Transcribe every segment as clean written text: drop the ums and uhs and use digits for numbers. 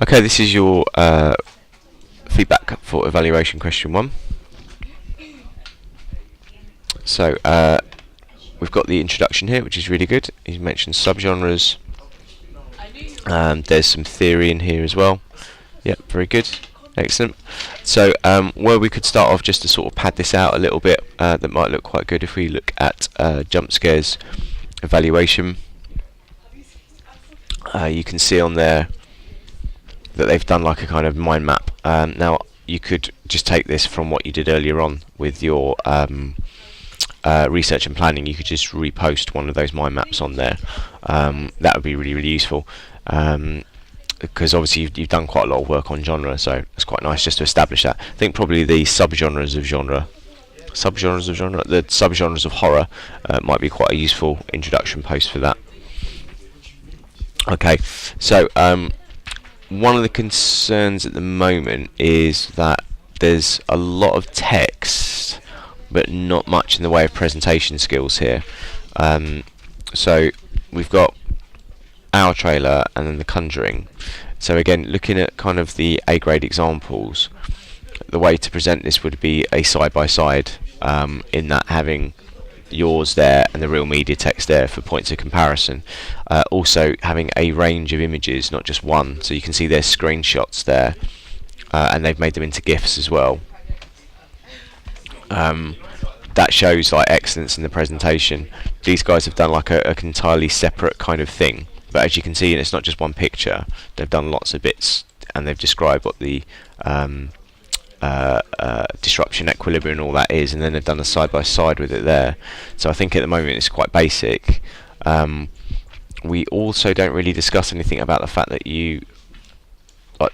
Okay, this is your feedback for evaluation question 1. So we've got the introduction here, which is really good. He's mentioned subgenres. There's some theory in here as well. Yep, very good. Excellent. So where we could start off, just to sort of pad this out a little bit, that might look quite good if we look at jump scares evaluation. You can see on there that they've done like a kind of mind map. Now you could just take this from what you did earlier on with your research and planning. You could just repost one of those mind maps on there. That would be really useful, because obviously you've done quite a lot of work on genre, so it's quite nice just to establish that. I think probably the subgenres of genre, the subgenres of horror might be quite a useful introduction post for that. Okay, so one of the concerns at the moment is that there's a lot of text but not much in the way of presentation skills here. So we've got our trailer and then The Conjuring. So again, looking at kind of the A-grade examples, the way to present this would be a side-by-side, in that having yours there and the real media text there for points of comparison. Also having a range of images, not just one, so you can see their screenshots there, and they've made them into GIFs as well. That shows like excellence in the presentation. These guys have done like a entirely separate kind of thing, but as you can see, it's not just one picture. They've done lots of bits, and they've described what the disruption, equilibrium, and all that is, and then they've done a side by side with it there. So I think at the moment it's quite basic. We also don't really discuss anything about the fact that you like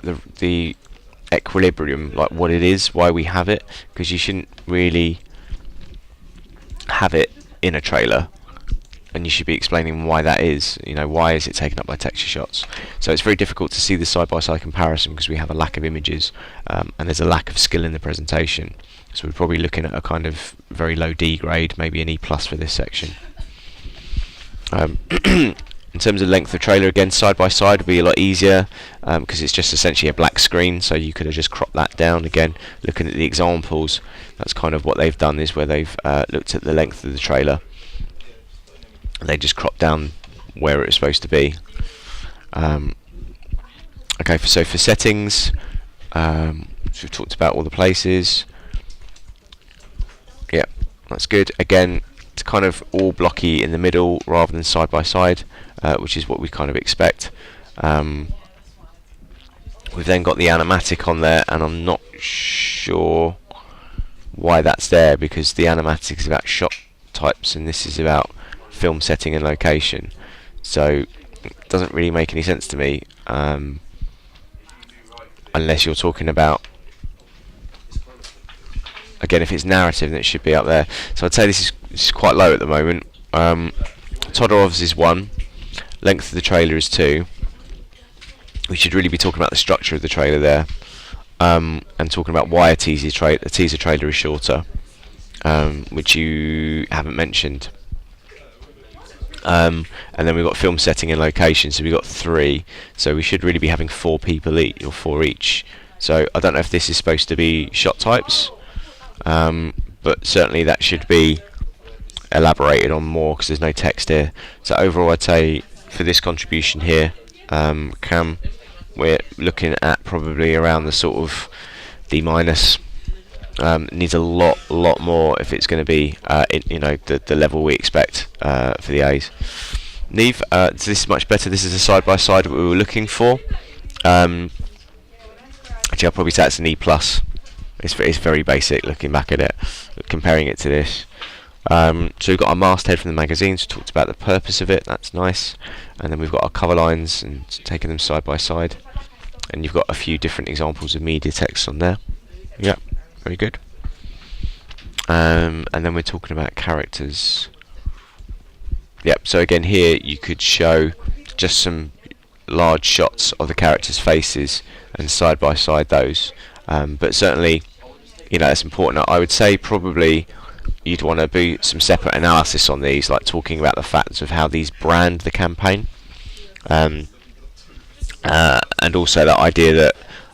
the equilibrium, like what it is, why we have it, because you shouldn't really have it in a trailer, and you should be explaining why that is. You know, why is it taken up by texture shots? So it's very difficult to see the side-by-side comparison because we have a lack of images, and there's a lack of skill in the presentation. So we're probably looking at a kind of very low D grade, maybe an E+ for this section. In terms of length of trailer, again, side-by-side would be a lot easier, because it's just essentially a black screen, so you could have just cropped that down. Again, looking at the examples, that's kind of what they've done, is where they've looked at the length of the trailer. They just crop down where it's supposed to be. Okay, so for settings, so we've talked about all the places. Yep, that's good. Again, it's kind of all blocky in the middle rather than side by side, which is what we kind of expect. We've then got the animatic on there, and I'm not sure why that's there, because the animatic is about shot types and this is about film setting and location, so it doesn't really make any sense to me, unless you're talking about, again, if it's narrative, then it should be up there. So I'd say this is quite low at the moment. Todorov's is 1, length of the trailer is 2. We should really be talking about the structure of the trailer there, and talking about why a teaser trailer is shorter, which you haven't mentioned. And then we've got film setting and location, so we've got 3, so we should really be having 4 people each, or 4 each. So I don't know if this is supposed to be shot types, but certainly that should be elaborated on more, because there's no text here. So overall, I'd say for this contribution here, Cam, we're looking at probably around the sort of D-. Needs a lot more if it's going to be the level we expect for the A's. Neve, so this is much better. This is a side by side what we were looking for. Actually, I'll probably say it's an E+. It's very basic looking back at it, comparing it to this. So we've got our masthead from the magazines. We talked about the purpose of it. That's nice. And then we've got our cover lines and taking them side by side. And you've got a few different examples of media text on there. Yep. Very good. And then we're talking about characters. Yep, so again here you could show just some large shots of the characters' faces and side by side those. But certainly, that's important. I would say probably you'd want to do some separate analysis on these, like talking about the facts of how these brand the campaign. and also that idea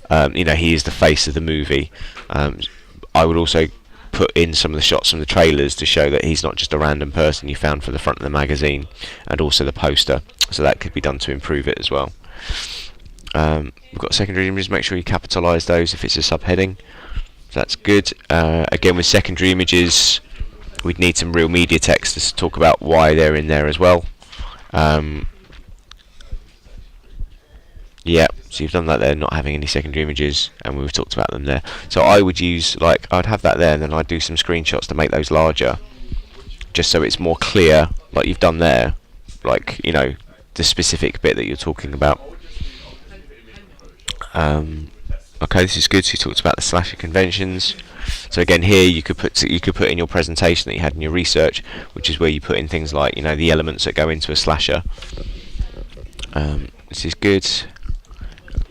that he is the face of the movie. I would also put in some of the shots from the trailers to show that he's not just a random person you found for the front of the magazine, and also the poster, so that could be done to improve it as well. We've got secondary images, make sure you capitalise those if it's a subheading, so that's good. Again, with secondary images we'd need some real media text to talk about why they're in there as well. Yeah, so you've done that there, not having any secondary images, and we've talked about them there. So I would use, I'd have that there, and then I'd do some screenshots to make those larger, just so it's more clear, like you've done there, the specific bit that you're talking about. Okay, this is good. So you talked about the slasher conventions. So again, here you could put in your presentation that you had in your research, which is where you put in things like the elements that go into a slasher. This is good.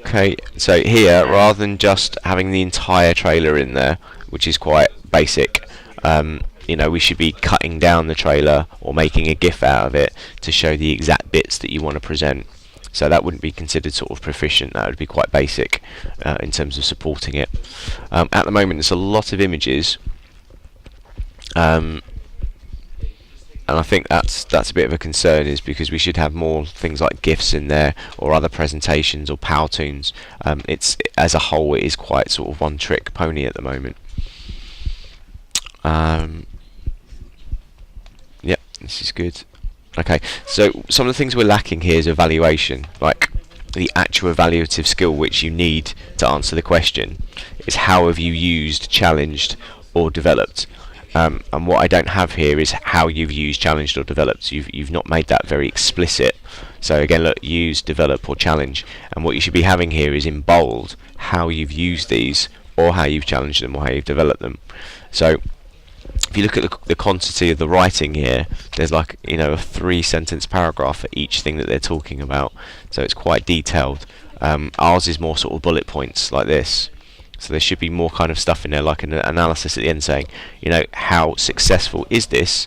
Okay, so here, rather than just having the entire trailer in there, which is quite basic, we should be cutting down the trailer or making a GIF out of it to show the exact bits that you want to present. So that wouldn't be considered sort of proficient. That would be quite basic in terms of supporting it. At the moment, there's a lot of images, and I think that's a bit of a concern, is because we should have more things like GIFs in there, or other presentations, or Powtoons. It's, as a whole, it is quite sort of one-trick pony at the moment. Yep, this is good. Okay, so some of the things we're lacking here is evaluation, like the actual evaluative skill which you need to answer the question is how have you used, challenged, or developed. And what I don't have here is how you've used, challenged, or developed. You've not made that very explicit. So again, look, use, develop, or challenge. And what you should be having here is in bold how you've used these, or how you've challenged them, or how you've developed them. So if you look at the quantity of the writing here, there's a 3-sentence paragraph for each thing that they're talking about. So it's quite detailed. Ours is more sort of bullet points like this. So there should be more kind of stuff in there, like an analysis at the end saying, how successful is this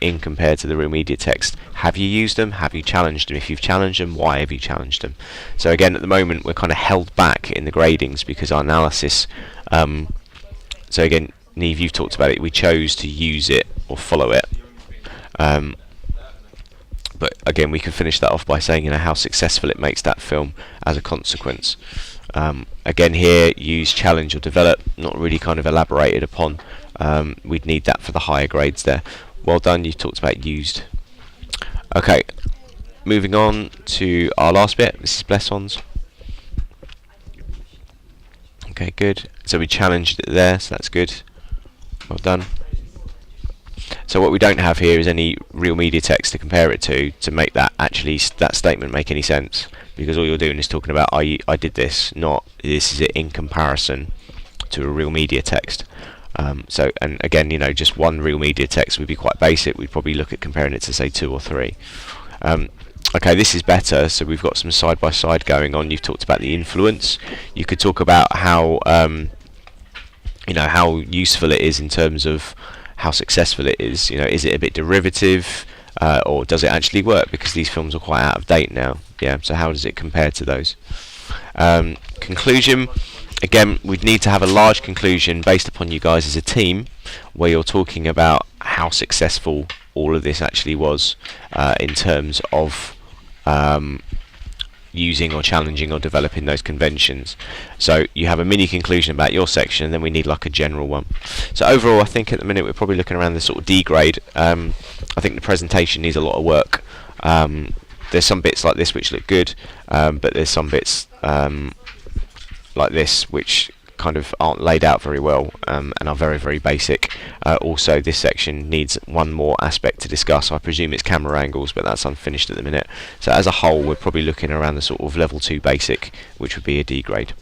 in compared to the real media text? Have you used them? Have you challenged them? If you've challenged them, why have you challenged them? So again, at the moment, we're kind of held back in the gradings because our analysis. So again, Neve, you've talked about it. We chose to use it or follow it. But again, we can finish that off by saying, how successful it makes that film as a consequence. Again, here, use, challenge, or develop, not really kind of elaborated upon. We'd need that for the higher grades there. Well done, you talked about used. Okay, moving on to our last bit, Mrs. Blessons. Okay, good. So we challenged it there, so that's good. Well done. So what we don't have here is any real media text to compare it to make that statement make any sense, because all you're doing is talking about I did this, not this is it in comparison to a real media text. So, and again, just one real media text would be quite basic. We'd probably look at comparing it to say 2 or 3. Okay, this is better. So we've got some side by side going on. You've talked about the influence. You could talk about how how useful it is in terms of how successful it is. Is it a bit derivative, or does it actually work? Because these films are quite out of date now. Yeah. So how does it compare to those? Conclusion. Again, we'd need to have a large conclusion based upon you guys as a team, where you're talking about how successful all of this actually was in terms of using or challenging or developing those conventions. So you have a mini conclusion about your section, and then we need like a general one. So overall, I think at the minute we're probably looking around the sort of D grade. I think the presentation needs a lot of work. There's some bits like this which look good, but there's some bits like this which kind of aren't laid out very well, and are very, very basic. Also, this section needs one more aspect to discuss. I presume it's camera angles, but that's unfinished at the minute. So as a whole, we're probably looking around the sort of level 2 basic, which would be a D grade.